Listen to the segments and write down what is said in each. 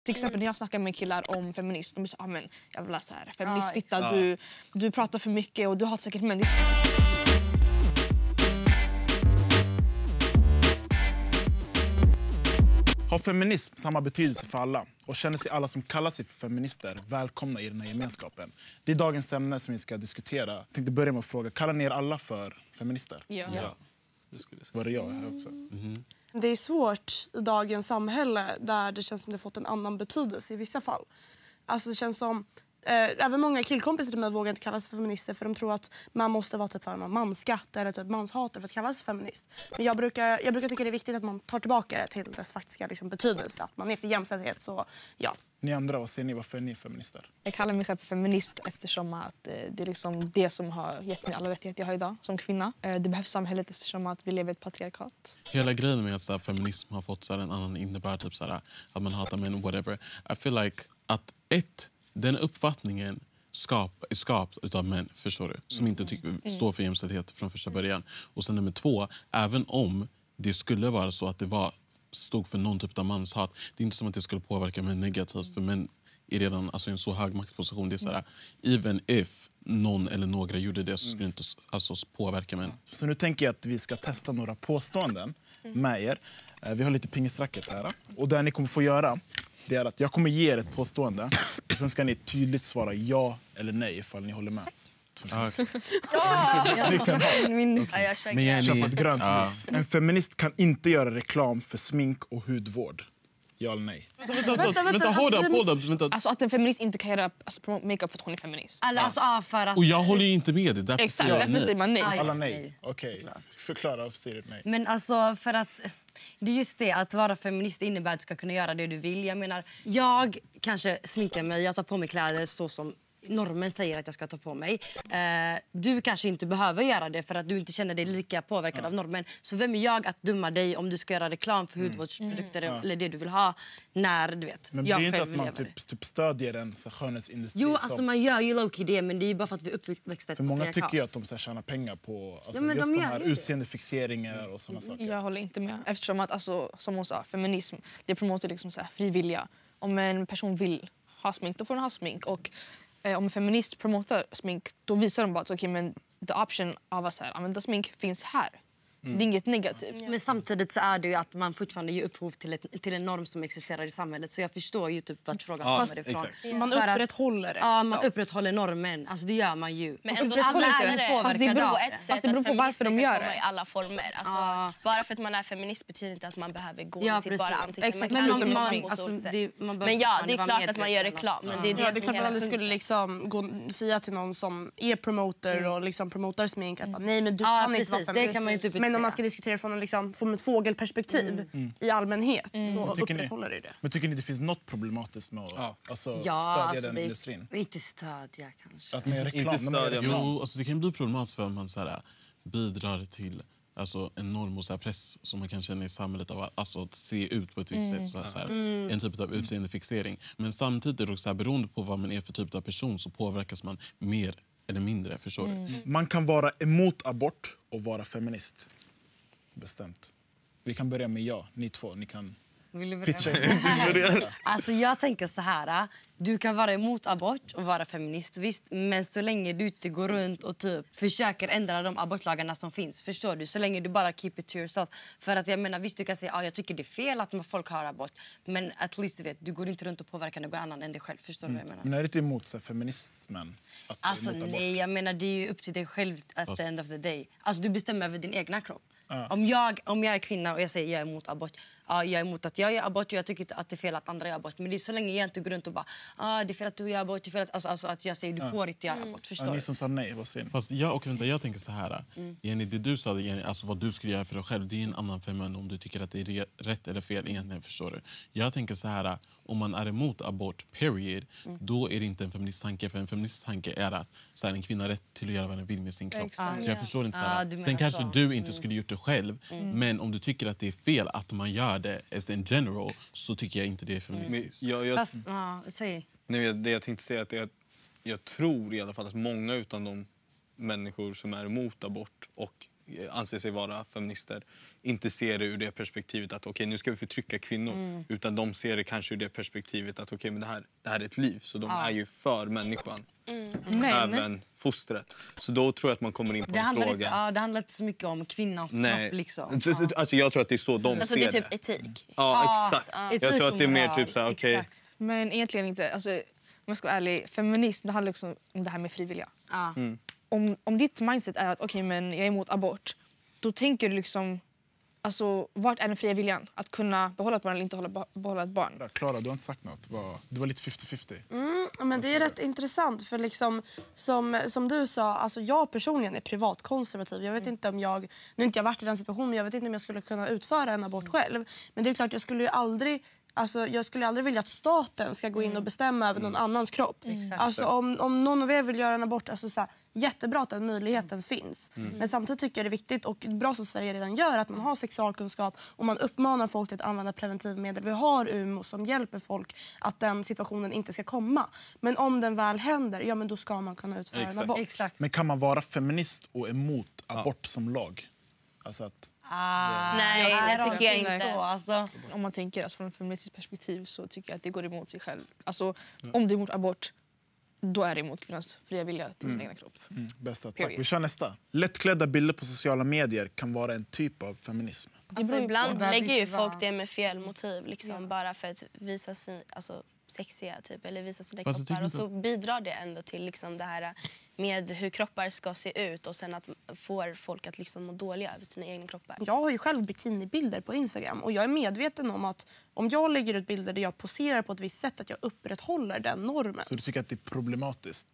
Till exempel när jag snackar med killar om feminist, de säger men jag vill så här feministfitta, du pratar för mycket och du har säkert män. Har feminism samma betydelse för alla? Och känner sig alla som kallar sig för feminister välkomna i den här gemenskapen? Det är dagens ämne som vi ska diskutera. Jag tänkte börja med att fråga, kallar ni er alla för feminister? Ja. Det skulle jag. Var det jag här också? Det är svårt i dagens samhälle där det känns som det fått en annan betydelse i vissa fall. Alltså det känns som... även många killkompisar till mig vågar inte kalla sig feminister för de tror att man måste vara typ för någon mansskatt eller typ manshater för att kalla sig feminist. Men jag brukar tycka det är viktigt att man tar tillbaka det till dess faktiska betydelse. Att man är för jämställdhet, så ja. Ni andra, vad säger ni? Varför är ni feminister? Jag kallar mig själv för feminist eftersom att det är liksom det som har gett mig alla rättigheter jag har idag som kvinna. Det behövs samhället eftersom att vi lever i ett patriarkat. Hela grejen med att feminism har fått en annan innebär typ att man hatar män, whatever. I feel like att den uppfattningen är skapt av män, förstår du? Som inte står för jämställdhet från första början. Och sen nummer 2, även om det skulle vara så att det stod för någon typ av manshat, det är inte som att det skulle påverka män negativt, för män är redan i en så hög maktposition. Det är sådär, even if någon eller några gjorde det så skulle det inte påverka män. Så nu tänker jag att vi ska testa några påståenden med er. Vi har lite pingisracket här. Och det ni kommer få göra, det är att jag kommer ge er ett påstående. Och sen ska ni tydligt svara ja eller nej ifall ni håller med. Ni kan köpa ett grönt lys. En feminist kan inte göra reklam för smink och hudvård. Ja eller nej? Vänta. Alltså att en feminist inte kan göra makeup för att hon är feminist. För att... Och jag håller ju inte med det. Exakt, därför säger man nej. Alla nej. Okej. Förklara och säg det nej. Men alltså för att... Det är just det, att vara feminist innebär att du ska kunna göra det du vill. Jag menar, jag kanske sminkar mig, jag tar på mig kläder så som normen säger att jag ska ta på mig. Du kanske inte behöver göra det för att du inte känner dig lika påverkad av normen. Så vem är jag att döma dig om du ska göra reklam för hudvårdsprodukter eller det du vill ha när du vet. Men blir det inte att man typ stödjer en skönhetsindustri? Jo, alltså man gör ju low-key det, men det är ju bara för att vi är uppväxta. För många tycker ju att de tjänar pengar på just de här utseendefixeringar och såna saker. Jag håller inte med. Eftersom att, som hon sa, feminism, det promotar liksom frivilliga. Om en person vill ha smink, då får den ha smink. Och om en feminist promotar smink, då visar de bara att men the option av att använda smink finns här. Det är inget negativt. Men samtidigt så är det ju att man fortfarande ger upphov till en norm som existerar i samhället. Så jag förstår ju typ vart frågan kommer ifrån. Man upprätthåller det. Ja, man upprätthåller normen. Alltså det gör man ju. Men ändå alla är det. Fast det beror på ett sätt. Det beror på varför de gör det. I alla former. Alltså, bara för att man är feminist betyder inte att man behöver gå med sitt bara ansikte. Exakt. Men ja, det är klart att man gör reklam. Men det är det är klart att man skulle liksom gå och säga till någon som är promoter och liksom promotar smink att nej, men du kan inte vara feminist. Det kan man ju typ. Men om man ska diskutera från ett fågelperspektiv i allmänhet så upprätthåller det. Men tycker ni det finns något problematiskt med att stödja den industrin? Inte stödja kanske. Att man gör reklam. Jo, det kan bli problematiskt för att man bidrar till en norm och press som man kan känna i samhället av att se ut på ett visst sätt. En typ av utseendefixering. Men samtidigt är det också beroende på vad man är för typ av person så påverkas man mer eller mindre, förstår du? Man kan vara emot abort och vara feminist. Bestämt. Vi kan börja med ni två. Ni kan pitcha. Alltså jag tänker så här. Du kan vara emot abort och vara feminist, visst. Men så länge du inte går runt och typ försöker ändra de abortlagarna som finns. Förstår du? Så länge du bara keep it to yourself. För att jag menar, visst du kan säga jag tycker det är fel att folk har abort. Men at least du vet, du går inte runt och påverkar någon annan än dig själv. Förstår du vad jag menar? Men är det inte emot feminismen? Alltså nej, jag menar det är ju upp till dig själv at the end of the day. Alltså du bestämmer över din egna kropp. Om jag är kvinna och jag säger jag är emot abort. Jag är emot att jag gör abort och jag tycker inte att det är fel att andra gör abort. Men det är så länge jag inte går runt och bara det är fel att du gör abort. Det är fel att, alltså att jag säger du får inte göra abort. Förstår du? Ni som sa nej, vad säger ni? Fast jag tänker så här. Jenny, det du sa, alltså vad du skulle göra för dig själv, det är en annan femma om du tycker att det är rätt eller fel egentligen, förstår du? Jag tänker så här, om man är emot abort, period, då är det inte en feministtanke. För en feministtanke är att en kvinna har rätt till att göra vad den vill med sin kropp. Så jag förstår inte så här. Sen kanske du inte skulle gjort det själv, men om du tycker att det är fel att man gör det as in general, så tycker jag inte det är feministiskt. Fast, säg. Nej, det jag tänkte säga är att jag tror i alla fall att många utav de människor som är emot abort och anser sig vara feminister inte ser det ur det perspektivet att okej, nu ska vi förtrycka kvinnor. Utan de ser det kanske ur det perspektivet att okej, men det här är ett liv. Så de är ju för människan. Även fostret. Så då tror jag att man kommer in på en fråga. Det handlar inte så mycket om kvinnans kropp liksom. Alltså jag tror att det är så de Alltså ser det är typ etik. Ja, exakt. Jag tror att det är mer typ så här, okej. Men egentligen inte. Alltså, om jag ska vara ärlig, feminism det handlar liksom om det här med frivilliga. Om ditt mindset är att okej, men jag är emot abort, då tänker du liksom, alltså, vart är den fria viljan? Att kunna behålla ett barn eller inte behålla ett barn? Klara, du har inte sagt något. Det var lite 50-50. Men det är rätt intressant för liksom, som du sa, alltså jag personligen är privatkonservativ. Jag vet inte om jag, nu har inte jag varit i den situationen, men jag vet inte om jag skulle kunna utföra en abort själv. Men det är klart, jag skulle aldrig vilja att staten ska gå in och bestämma över någon annans kropp. Alltså, om någon av er vill göra en abort, alltså, så här, jättebra att den möjligheten finns. Men samtidigt tycker jag det är viktigt och bra som Sverige redan gör att man har sexualkunskap och man uppmanar folk till att använda preventivmedel. Vi har UMO som hjälper folk att den situationen inte ska komma. Men om den väl händer, ja men då ska man kunna utföra en abort. Men kan man vara feminist och emot abort som lag? Alltså att... Nej, det tycker jag inte. Så, alltså. Om man tänker från ett feministiskt perspektiv så tycker jag att det går emot sig själv. Alltså, om det är emot abort, då är det emot kvinnans fria vilja till sin egen kropp. Bästa, tack. Vi kör nästa. Lättklädda bilder på sociala medier kan vara en typ av feminism. Alltså, ibland lägger ju folk det med fel motiv. Liksom, bara för att visa sin... Alltså, sexiga typ, eller visa sina kroppar. Och så bidrar det ändå till liksom, det här med hur kroppar ska se ut och sen att får folk att liksom må dåliga över sina egna kroppar. Jag har ju själv bikinibilder på Instagram och jag är medveten om att om jag lägger ut bilder där jag poserar på ett visst sätt att jag upprätthåller den normen. Så du tycker att det är problematiskt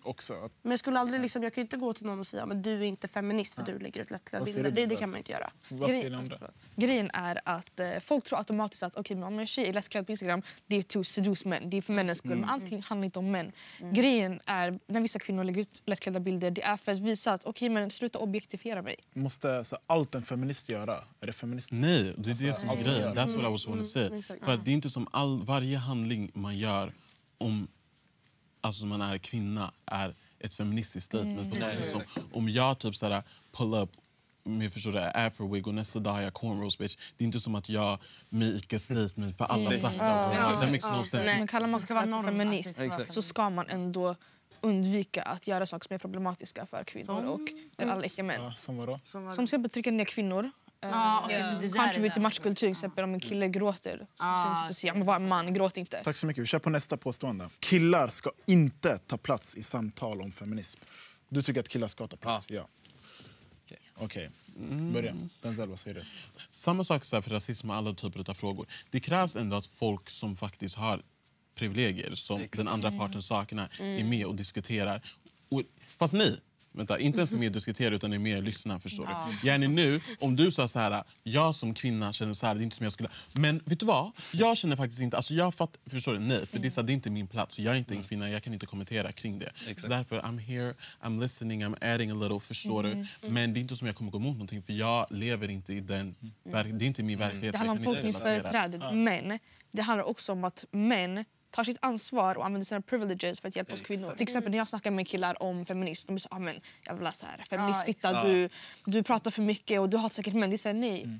också? Men jag skulle aldrig liksom, jag kan inte gå till någon och säga men du är inte feminist för du lägger ut lättklädda bilder. Det kan man inte göra. Vad säger ni om det? Grejen är att folk tror automatiskt att okej, men om en tjej är lättklädd på Instagram, det är to seduce män, det är för männens skull. Men allting handlar inte om män. Grejen är när vissa kvinnor lägger ut lättklädda bilder, det är för att visa att okej, men sluta objektifiera mig. Måste så, allt en feminist göra? Är det feministiskt? Nej, det är det som är grejen. That's what I was wanna say. För att det är inte som varje handling man gör om alltså man är kvinna är ett feministiskt statement. På sätt som om jag typ såhär pull up med förstår det afrowig och nästa dag jag cornrows bitch. Det är inte som att jag make a statement för alla svarta. Det makes no sense. Men kallar man sig vara feminist så ska man ändå undvika att göra saker som är problematiska för kvinnor och alla icke-män. Som vadå? Som till exempel trycka ner kvinnor. Contribute till matchkultur, till exempel om en kille gråter. Så ska man sitta och säga, men vad man gråter inte. Tack så mycket. Vi kör på nästa påstående. Killar ska inte ta plats i samtal om feminism. Du tycker att killar ska ta plats? Ja. Okej. Börja. Denzel, vad säger du? Samma sak så här för rasism och alla typer av frågor. Det krävs ändå att folk som faktiskt har privilegier som den andra parten saknar är med och diskuterar. Fast ni, vänta, inte ens med diskuterar utan är med och lyssnar, förstår du? Gärna nu, om du sa så här, jag som kvinna känner så här, det är inte som jag skulle... Men vet du vad? Jag känner faktiskt inte, alltså jag förstår du? Nej, för det är inte min plats. Jag är inte en kvinna, jag kan inte kommentera kring det. Så därför, I'm here, I'm listening, I'm adding a little, förstår du? Men det är inte som jag kommer gå emot någonting, för jag lever inte i den... Det är inte min verklighet. Det handlar om tolkningsföreträdet, men det handlar också om att män tar sitt ansvar och använder sina privileges för att hjälpa oss kvinnor. Till exempel när jag snackar med killar om feminist, de säger men jag vill så här, feministfitta, du pratar för mycket och du har säkert män. Det säger nej.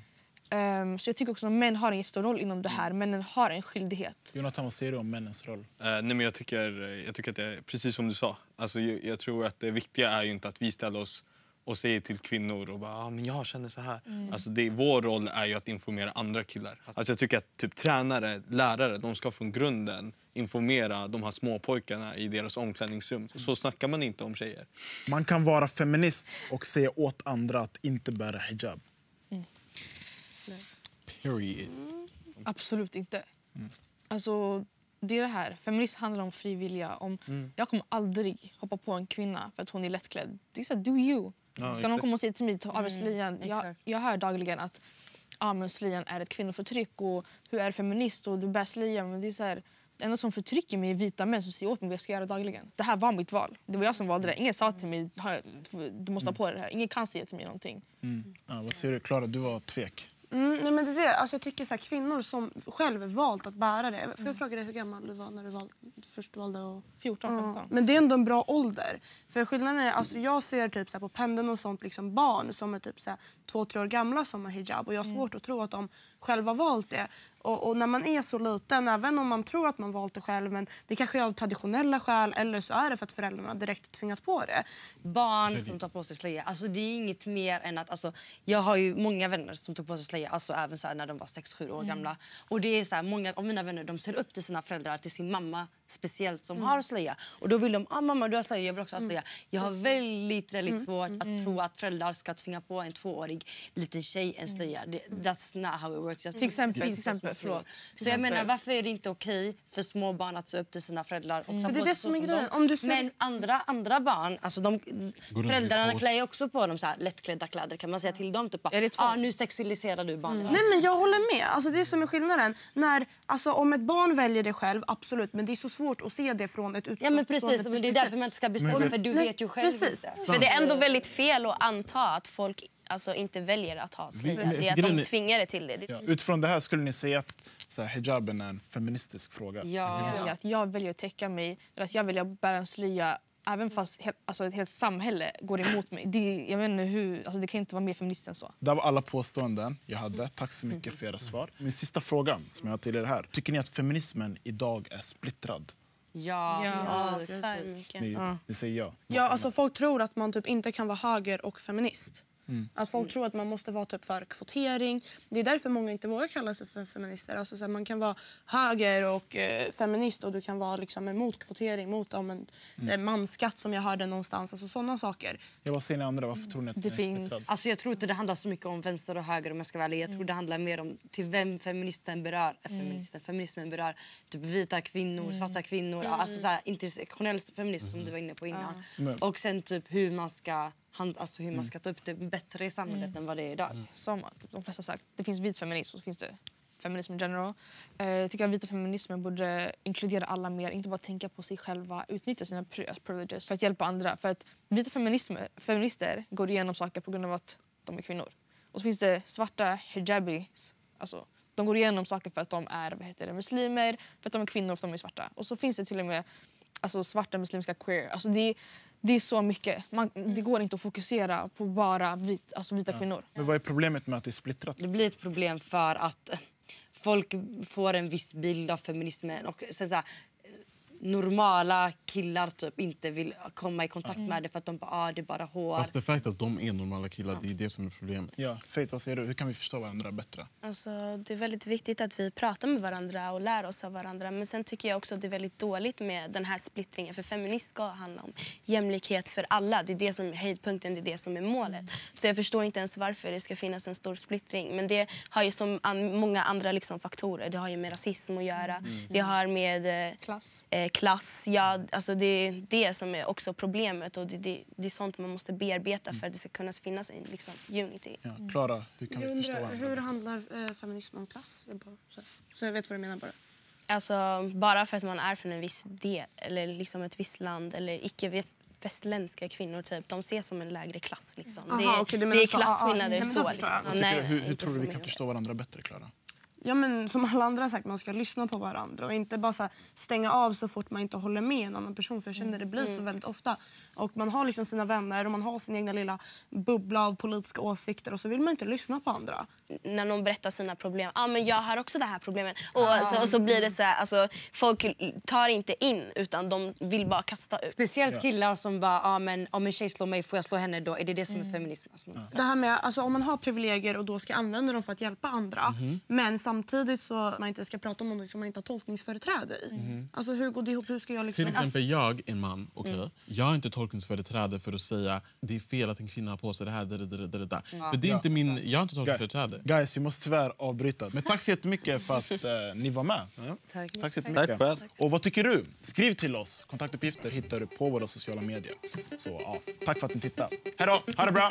Så jag tycker också att män har en stor roll inom det här. Männen har en skyldighet. Jonathan, vad säger du om männens roll? Nej, men jag tycker att det är precis som du sa. Alltså, jag tror att det viktiga är ju inte att vi ställer oss och säger till kvinnor och bara, men jag känner så här. Alltså vår roll är ju att informera andra killar. Alltså jag tycker att typ tränare, lärare, de ska från grunden informera de här småpojkarna i deras omklädningsrum. Så snackar man inte om tjejer. Man kan vara feminist och säga åt andra att inte bära hijab. Period. Absolut inte. Alltså, det är det här. Feminism handlar om frivilliga. Jag kommer aldrig hoppa på en kvinna för att hon är lättklädd. Det är så, do you. Ska någon komma och säga till mig, ta av slöjan. Jag hör dagligen att men slöjan är ett kvinnoförtryck och hur är feminist och du bär slöjan. Men det är så här, det enda som förtrycker mig är vita män som säger åt mig vad jag ska göra dagligen. Det här var mitt val. Det var jag som valde det. Ingen sa till mig, du måste ha på det här. Ingen kan säga till mig någonting. Vad säger du, Klara? Du var tvek. Nej, men det är det. Alltså, jag tycker så här, kvinnor som själv valt att bära det. För jag frågade dig hur gammal du var när du först valde att... 14-15. Men det är ändå en bra ålder. För skillnaden är, alltså, jag ser typ så här, på pendeln och sånt liksom, barn som är typ 2-3 år gamla som har hijab. Och jag har svårt att tro att de själva valt det. Och när man är så liten, även om man tror att man valt det själv, men det kanske är av traditionella skäl eller så är det för att föräldrarna direkt tvingat på det. Barn som tar på sig slöja, alltså det är inget mer än att, alltså, jag har ju många vänner som tog på sig slöja, alltså även så här, när de var 6-7 år gamla. Och det är så här, många av mina vänner, de ser upp till sina föräldrar, till sin mamma speciellt som har slöja. Och då vill de, mamma du har slöja, jag vill också ha slöja. Jag har väldigt svårt att tro att föräldrar ska tvinga på en 2-årig liten tjej en slöja. That's not how it works. Till exempel, förlåt. Så jag menar, varför är det inte okej för små barn att se upp till sina föräldrar? Och ta det är på det sig som är så grejen. de. Om du ser... Men andra barn, alltså föräldrarna klär också på dem så här lättklädda kläder. Kan man säga till dem typ, nu sexualiserar du barnen. Nej, men jag håller med. Alltså, det som är skillnaden. Alltså, om ett barn väljer det själv, absolut. Men det är så svårt att se det från ett Ja, men precis. Men det är därför man inte ska bestämma, för du vet ju själv inte. För det är ändå väldigt fel att anta att folk inte väljer att ha slöja. Det är att de tvingar det till det. Ja. Utifrån det här skulle ni säga att så här, hijaben är en feministisk fråga? Ja. Att jag väljer att täcka mig, eller att jag väljer att bära en slöja även fast ett helt samhälle går emot mig. Jag vet inte hur, alltså det kan inte vara mer feminist än så. Det var alla påståenden jag hade. Tack så mycket för era svar. Min sista fråga som jag har till er här. Tycker ni att feminismen idag är splittrad? Ja. Ni säger ja. Ja, alltså folk tror att man typ inte kan vara höger och feminist. Att folk tror att man måste vara typ för kvotering. Det är därför många inte vågar kalla sig för feminister. Alltså, så här, man kan vara höger och feminist och du kan vara liksom, emot kvotering, mot manskatt som jag hörde någonstans. Alltså sådana saker. Ja, vad säger ni andra? Varför tror ni att det är splittrad? Alltså, jag tror inte det handlar så mycket om vänster och höger om jag ska välja. Jag tror det handlar mer om till vem feminismen berör. Feminismen berör typ vita kvinnor, svarta kvinnor. Alltså så här, intersektionell feminism som du var inne på innan. Och sen typ hur man ska ta upp det bättre i samhället än vad det är idag. Som de flesta sagt, det finns vit feminism och så finns det feminism in general. Jag tycker att vita feminismen borde inkludera alla mer, inte bara tänka på sig själva, utnyttja sina privileges för att hjälpa andra. För att vita feminister går igenom saker på grund av att de är kvinnor. Och så finns det svarta hijabis, alltså de går igenom saker för att de är muslimer, för att de är kvinnor och för att de är svarta. Och så finns det till och med svarta muslimska queer. Alltså det är så mycket. Det går inte att fokusera på bara vita kvinnor. Men vad är problemet med att det är splittrat? Det blir ett problem för att folk får en viss bild av feminismen och sen så här, normala killar typ inte vill komma i kontakt med det för att de bara, det är bara hår. Fast det faktum att de är normala killar, det är det som är problemet. Ja, Faith, vad säger du? Hur kan vi förstå varandra bättre? Alltså, det är väldigt viktigt att vi pratar med varandra och lär oss av varandra. Men sen tycker jag också att det är väldigt dåligt med den här splittringen. För feminist ska handla om jämlikhet för alla. Det är det som är höjdpunkten, det är det som är målet. Så jag förstår inte ens varför det ska finnas en stor splittring. Men det har ju som många andra liksom faktorer. Det har ju med rasism att göra. Det har med klass. Ja, alltså det är det som är också problemet. Och det är sånt man måste bearbeta för att det ska kunna finnas en liksom, unity. Ja, Clara, hur kan vi förstå varandra? Hur handlar feminism om klass? Så jag vet vad du menar bara. Alltså, bara för att man är från en viss del eller liksom ett visst land eller icke-västländska kvinnor typ, de ses som en lägre klass liksom. Det är klassskillnader så liksom. Hur tror du vi kan förstå varandra bättre, Clara? Ja, men som alla andra har sagt, man ska lyssna på varandra och inte bara så här, stänga av så fort man inte håller med en annan person. För jag känner det blir så väldigt ofta. Och man har liksom sina vänner och man har sin egna lilla bubbla av politiska åsikter och så vill man inte lyssna på andra. När någon berättar sina problem, men jag har också det här problemet. Och så blir det så här, alltså, folk tar inte in utan de vill bara kasta ut. Speciellt killar som bara, men om en tjej slår mig, får jag slå henne då? Är det som är feminism? Det här med, alltså, om man har privilegier och då ska använda dem för att hjälpa andra. Men samtidigt så man inte ska prata om något som man inte har tolkningsföreträde i. Alltså hur går det ihop? Hur ska jag liksom... Till exempel jag, en man, jag har inte tolkningsföreträde för att säga det är fel att en kvinna har på sig det här. För det är inte jag har inte tolkningsföreträde. Guys, vi måste tyvärr avbryta. Men tack så jättemycket för att ni var med. Tack så jättemycket. Tack. Och vad tycker du? Skriv till oss. Kontaktuppgifter hittar du på våra sociala medier. Så tack för att ni tittade. Hej då, ha det bra!